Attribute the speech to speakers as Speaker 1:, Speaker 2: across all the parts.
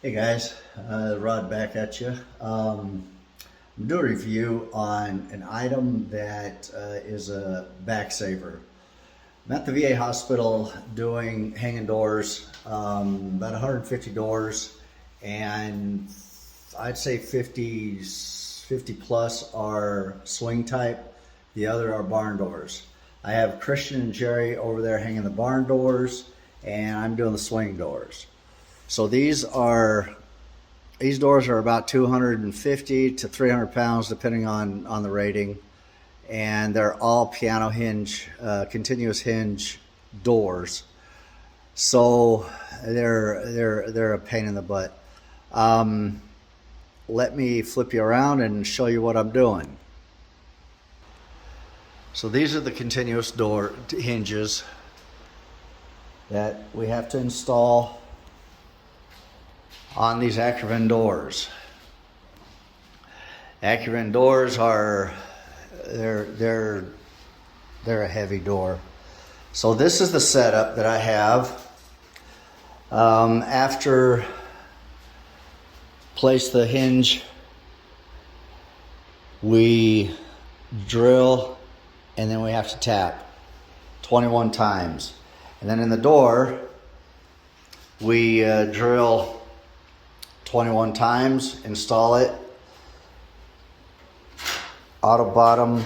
Speaker 1: Hey guys, Rod back at you. I'm doing a review on an item that is a back saver. I'm at the VA hospital doing hanging doors, about 150 doors, and I'd say 50 plus are swing type, the other are barn doors. I have Christian and Jerry over there hanging the barn doors, and I'm doing the swing doors. So these doors are about 250 to 300 pounds, depending on the rating, and they're all piano hinge, continuous hinge doors. So they're a pain in the butt. Let me flip you around and show you what I'm doing. So these are the continuous door hinges that we have to install on these Acrovan doors. Acrovan doors are they're a heavy door. So this is the setup that I have. After place the hinge, we drill and then we have to tap 21 times. And then in the door, we drill 21 times, install it, auto bottom.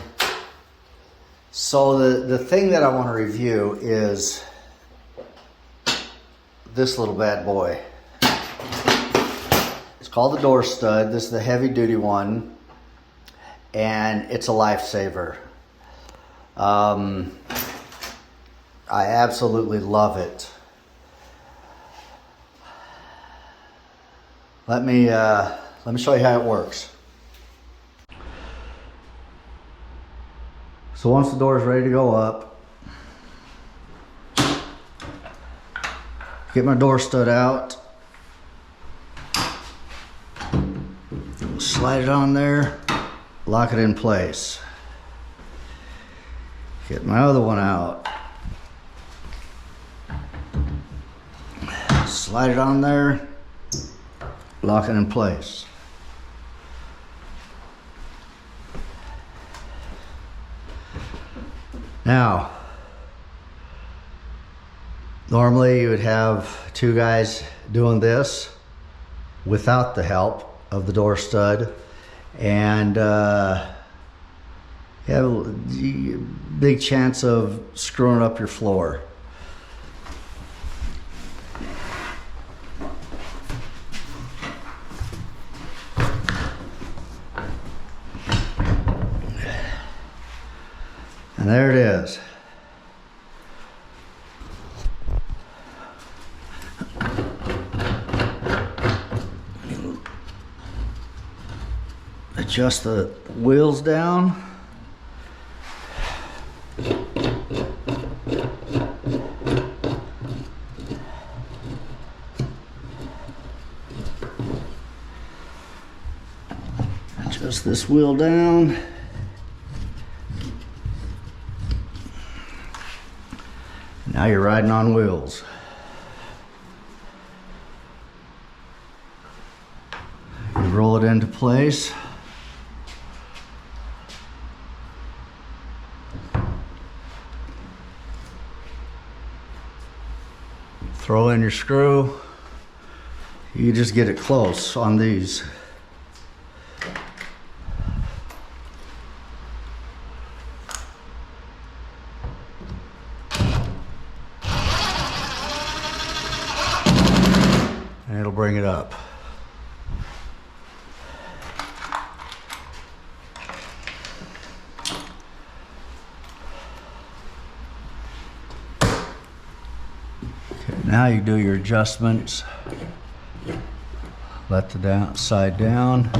Speaker 1: So the thing that I want to review is this little bad boy. It's called the door stud. This is the heavy duty one, and it's a lifesaver. I absolutely love it. Let me show you how it works. So once the door is ready to go up, get my door stud out, slide it on there, lock it in place. Get my other one out, slide it on there, lock it in place. Now, normally you would have two guys doing this without the help of the door stud, and you have a big chance of screwing up your floor. And there it is. Adjust the wheels down. Adjust this wheel down. Now you're riding on wheels. You roll it into place. Throw in your screw. You just get it close on these. And it'll bring it up. Okay, now you do your adjustments. Let the side down.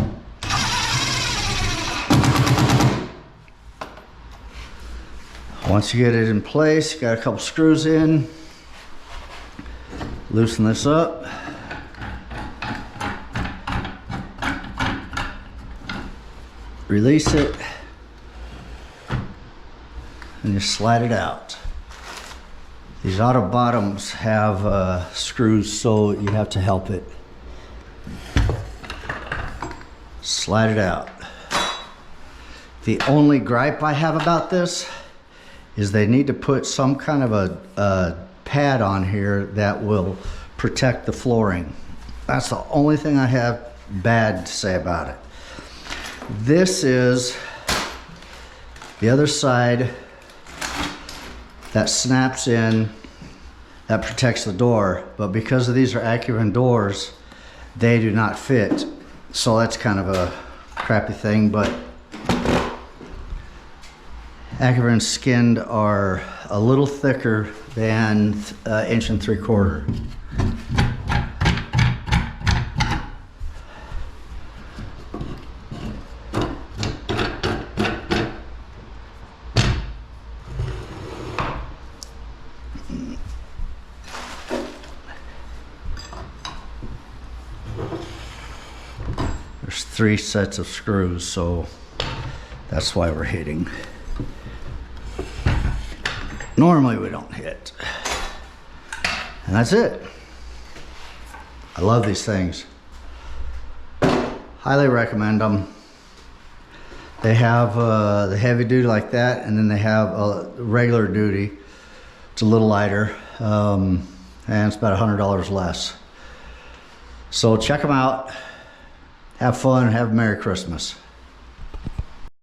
Speaker 1: Once you get it in place, you got a couple screws in. Loosen this up. Release it. And just slide it out. These auto bottoms have screws, so you have to help it. slide it out. The only gripe I have about this is they need to put some kind of a pad on here that will protect the flooring. That's the only thing I have bad to say about it. This is the other side that snaps in, that protects the door, but because of these are Acuren doors, they do not fit. So that's kind of a crappy thing, but Acuren skinned are a little thicker than 1 3/4 inch. There's 3 sets of screws, so that's why we're hitting. Normally we don't hit. And that's it. I love these things. Highly recommend them. They have the heavy duty like that, and then they have a regular duty. It's a little lighter, and it's about $100 less. So check them out. Have fun and have a Merry Christmas.